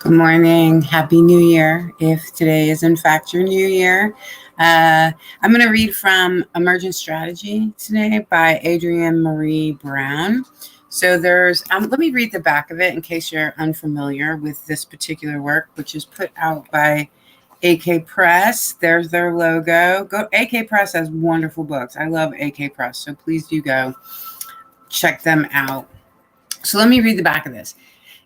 Good morning. Happy New Year. If today is in fact your new year, I'm going to read from Emergent Strategy today by Adrienne Maree Brown. So let me read the back of it in case you're unfamiliar with this particular work, which is put out by AK Press. There's their logo. AK Press has wonderful books. I love AK Press. So please do go check them out. So let me read the back of this.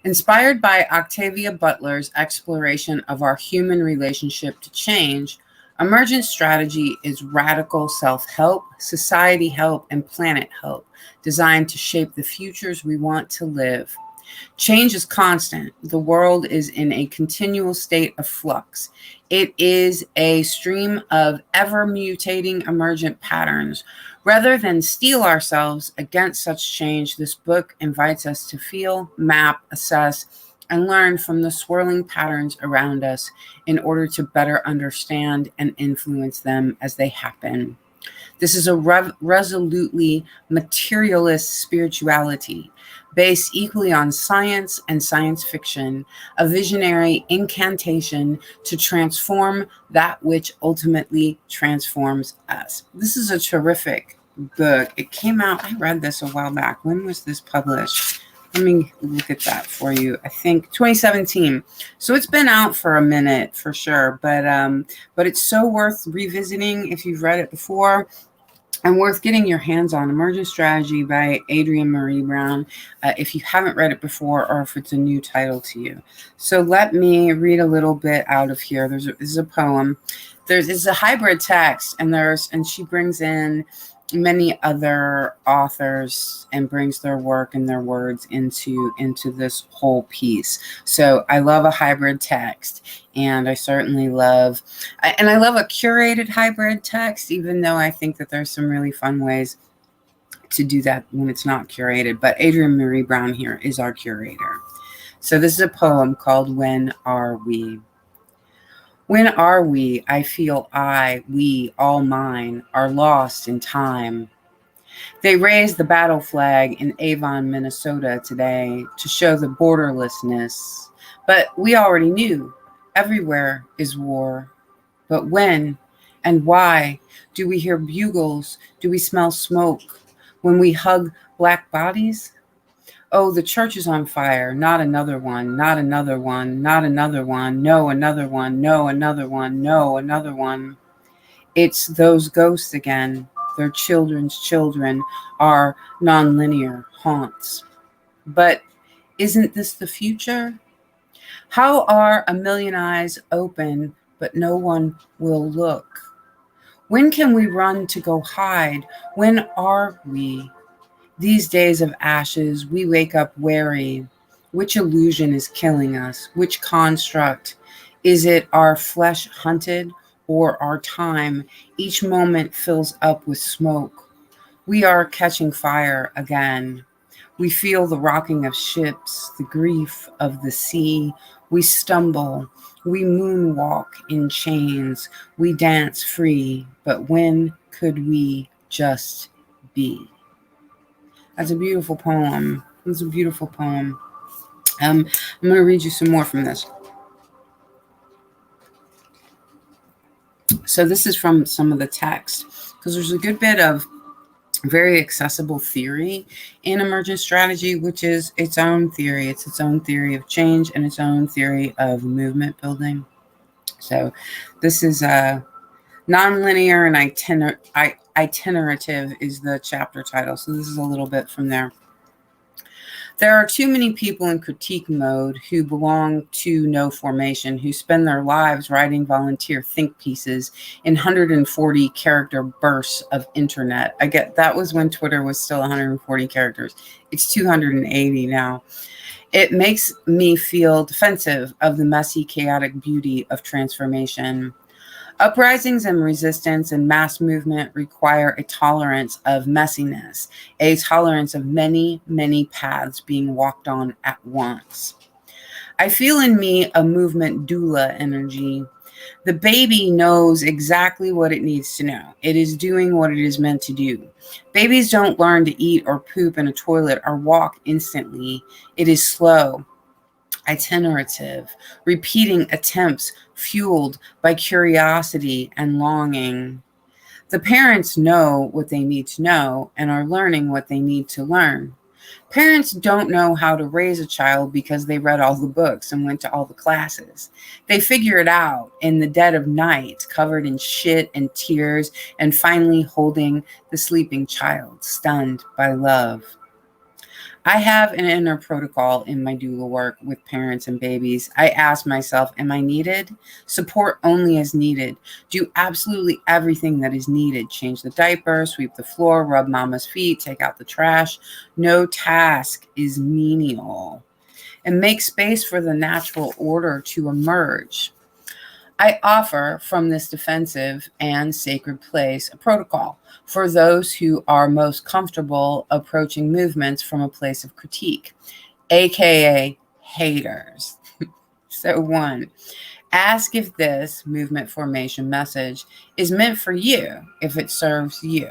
Inspired by Octavia Butler's exploration of our human relationship to change, Emergent Strategy is radical self-help, society help, and planet help designed to shape the futures we want to live. Change is constant. The world is in a continual state of flux. It is a stream of ever mutating emergent patterns. Rather than steel ourselves against such change, this book invites us to feel, map, assess, and learn from the swirling patterns around us in order to better understand and influence them as they happen. This is a resolutely materialist spirituality based equally on science and science fiction, a visionary incantation to transform that which ultimately transforms us. This is a terrific book. It came out, I read this a while back. When was this published? Let me look at that for you. I think 2017. So it's been out for a minute for sure, but it's so worth revisiting if you've read it before, and worth getting your hands on. Emergent Strategy by Adrienne Maree Brown, if you haven't read it before or if it's a new title to you. So let me read a little bit out of here. This is a poem. It's a hybrid text, and she brings in many other authors and brings their work and their words into this whole piece. So I love a hybrid text, and I certainly love a curated hybrid text, even though I think that there's some really fun ways to do that when it's not curated. But Adrienne Maree Brown here is our curator. So this is a poem called When Are We? When are we? I feel we, all mine, are lost in time. They raised the battle flag in Avon, Minnesota today to show the borderlessness. But we already knew everywhere is war. But when and why do we hear bugles? Do we smell smoke when we hug black bodies? Oh, the church is on fire. Not another one, not another one, not another one. No, another one, no, another one, no, another one. It's those ghosts again. Their children's children are nonlinear haunts. But isn't this the future? How are a million eyes open, but no one will look? When can we run to go hide? When are we? These days of ashes, we wake up wary. Which illusion is killing us? Which construct? Is it our flesh hunted or our time? Each moment fills up with smoke. We are catching fire again. We feel the rocking of ships, the grief of the sea. We stumble. We moonwalk in chains. We dance free. But when could we just be? That's a beautiful poem. It's a beautiful poem. I'm going to read you some more from this. So this is from some of the text, because there's a good bit of very accessible theory in Emergent Strategy, which is its own theory. It's its own theory of change and its own theory of movement building. So this is nonlinear and itinerative is the chapter title. So this is a little bit from there. There are too many people in critique mode who belong to no formation, who spend their lives writing volunteer think pieces in 140 character bursts of internet. I get that was when Twitter was still 140 characters. It's 280 now. It makes me feel defensive of the messy, chaotic beauty of transformation. Uprisings and resistance and mass movement require a tolerance of messiness, a tolerance of many, many paths being walked on at once. I feel in me a movement doula energy. The baby knows exactly what it needs to know. It is doing what it is meant to do. Babies don't learn to eat or poop in a toilet or walk instantly. It is slow. itinerative, repeating attempts fueled by curiosity and longing. The parents know what they need to know and are learning what they need to learn. Parents don't know how to raise a child because they read all the books and went to all the classes. They figure it out in the dead of night, covered in shit and tears, and finally holding the sleeping child, stunned by love. I have an inner protocol in my doula work with parents and babies. I ask myself, am I needed? Support only as needed. Do absolutely everything that is needed. Change the diaper, sweep the floor, rub mama's feet, take out the trash. No task is menial. And make space for the natural order to emerge. I offer from this defensive and sacred place a protocol for those who are most comfortable approaching movements from a place of critique, aka haters. So, one, ask if this movement formation message is meant for you, if it serves you.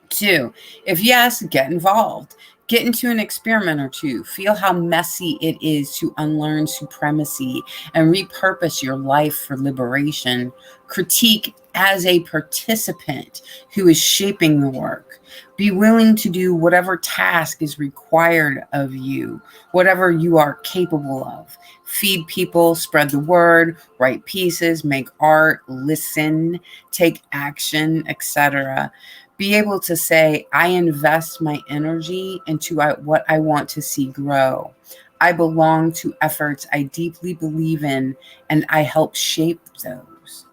Two, if yes, get involved. Get into an experiment or two. Feel how messy it is to unlearn supremacy and repurpose your life for liberation. Critique as a participant who is shaping the work. Be willing to do whatever task is required of you, whatever you are capable of. Feed people, spread the word, write pieces, make art, listen, take action, etc. Be able to say, I invest my energy into what I want to see grow. I belong to efforts I deeply believe in, and I help shape those.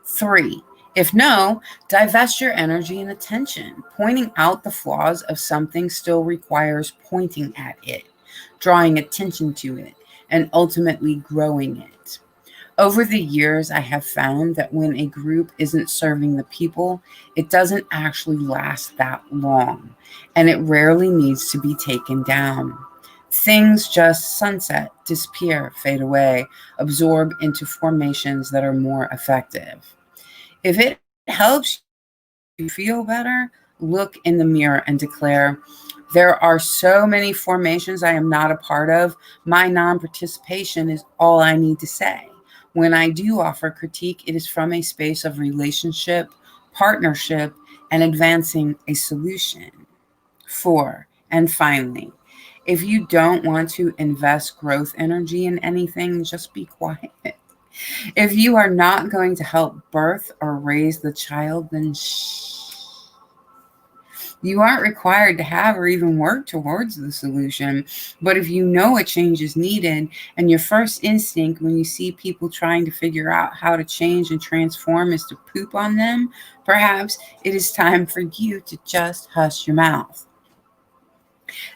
Three, if no, divest your energy and attention. Pointing out the flaws of something still requires pointing at it, drawing attention to it, and ultimately growing it. Over the years, I have found that when a group isn't serving the people, it doesn't actually last that long, and it rarely needs to be taken down. Things just sunset, disappear, fade away, absorb into formations that are more effective. If it helps you feel better, look in the mirror and declare, there are so many formations I am not a part of. My non-participation is all I need to say. When I do offer critique, it is from a space of relationship, partnership, and advancing a solution. Four, and finally, if you don't want to invest growth energy in anything, just be quiet. If you are not going to help birth or raise the child, then shh. You aren't required to have or even work towards the solution. But if you know a change is needed, and your first instinct when you see people trying to figure out how to change and transform is to poop on them, perhaps it is time for you to just hush your mouth.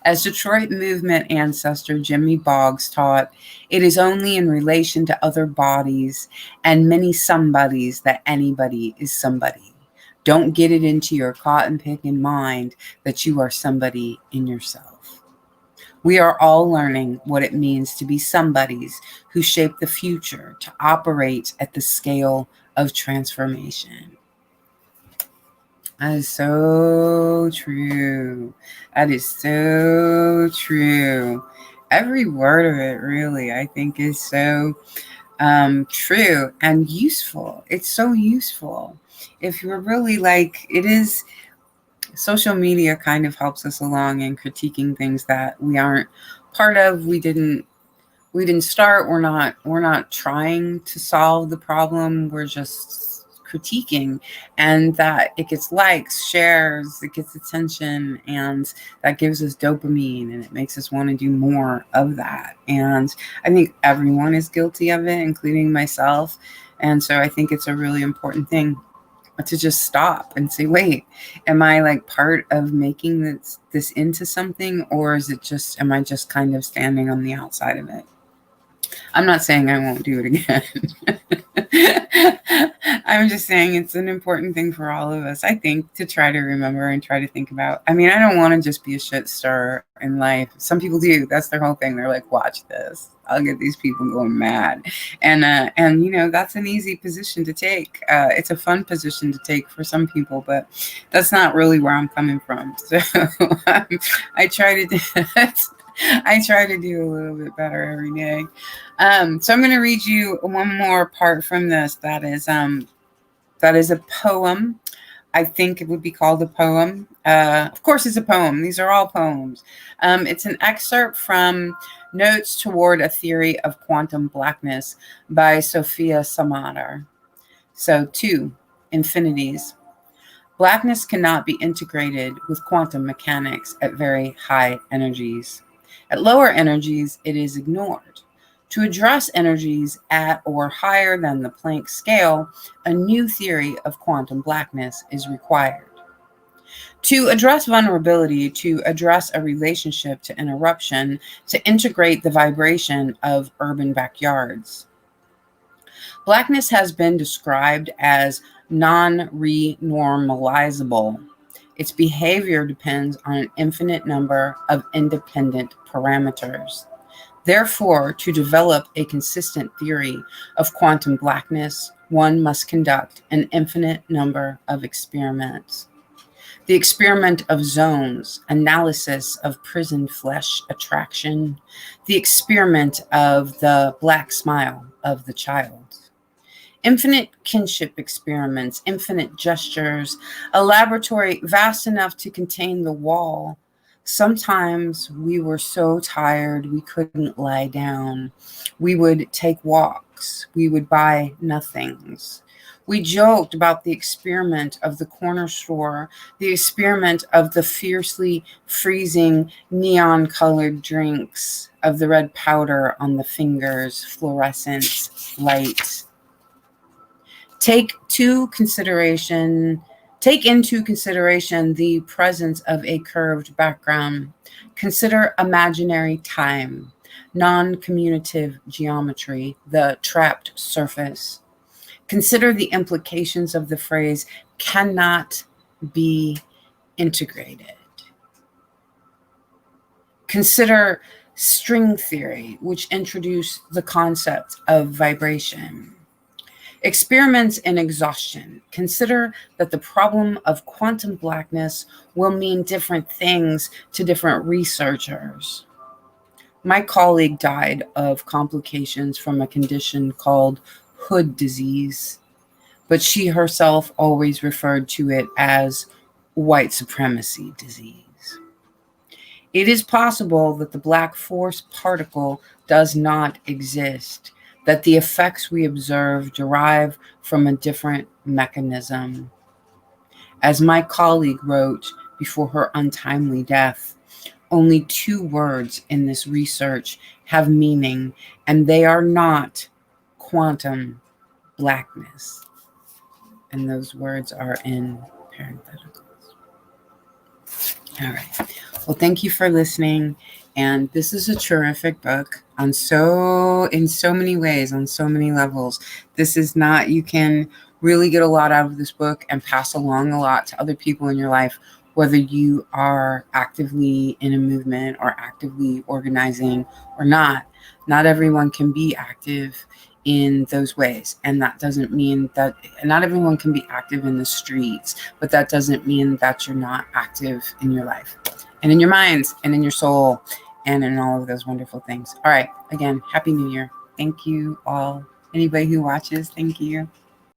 As Detroit movement ancestor Jimmy Boggs taught, it is only in relation to other bodies and many somebodies that anybody is somebody. Don't get it into your cotton picking mind that you are somebody in yourself. We are all learning what it means to be somebodies who shape the future, to operate at the scale of transformation. That is so true. That is so true. Every word of it, really, I think is so true and useful. It's so useful. If you're really like, it is, social media kind of helps us along in critiquing things that we aren't part of. We didn't start. We're not trying to solve the problem. We're just critiquing, and that it gets likes, shares, it gets attention, and that gives us dopamine, and it makes us want to do more of that. And I think everyone is guilty of it, including myself. And so I think it's a really important thing to just stop and say, wait, am I like part of making this into something, or is it just, am I just kind of standing on the outside of it? I'm not saying I won't do it again. I'm just saying it's an important thing for all of us, I think, to try to remember and try to think about. I mean, I don't want to just be a shit stirrer in life. Some people do. That's their whole thing. They're like, watch this. I'll get these people going mad. And that's an easy position to take. It's a fun position to take for some people, but that's not really where I'm coming from. So I try to do that. I try to do a little bit better every day. So I'm going to read you one more part from this. That is a poem. I think it would be called a poem. Of course, it's a poem. These are all poems. It's an excerpt from Notes Toward a Theory of Quantum Blackness by Sophia Samatar. So, 2. Infinities. Blackness cannot be integrated with quantum mechanics at very high energies. At lower energies, it is ignored. To address energies at or higher than the Planck scale, a new theory of quantum blackness is required. To address vulnerability, to address a relationship to interruption, to integrate the vibration of urban backyards. Blackness has been described as non-renormalizable. Its behavior depends on an infinite number of independent parameters. Therefore, to develop a consistent theory of quantum blackness, one must conduct an infinite number of experiments. The experiment of zones, analysis of prison flesh attraction, the experiment of the black smile of the child. Infinite kinship experiments, infinite gestures, a laboratory vast enough to contain the wall. Sometimes we were so tired we couldn't lie down. We would take walks. We would buy nothings. We joked about the experiment of the corner store, the experiment of the fiercely freezing neon-colored drinks, of the red powder on the fingers, fluorescent light. Take into consideration the presence of a curved background. Consider imaginary time, non-commutative geometry, the trapped surface. Consider the implications of the phrase cannot be integrated. Consider string theory, which introduced the concept of vibration. Experiments in exhaustion. Consider that the problem of quantum blackness will mean different things to different researchers. My colleague died of complications from a condition called Hood disease, but she herself always referred to it as white supremacy disease. It is possible that the black force particle does not exist, that the effects we observe derive from a different mechanism. As my colleague wrote before her untimely death, only 2 words in this research have meaning, and they are not quantum blackness. And those words are in parentheticals. All right. Well, thank you for listening. And this is a terrific book in so many ways, on so many levels. This is not, you can really get a lot out of this book and pass along a lot to other people in your life, whether you are actively in a movement or actively organizing or not. Not everyone can be active in those ways. And that doesn't mean that not everyone can be active in the streets, but that doesn't mean that you're not active in your life and in your minds and in your soul and in all of those wonderful things. All right. Again, Happy New Year. Thank you all. Anybody who watches, thank you.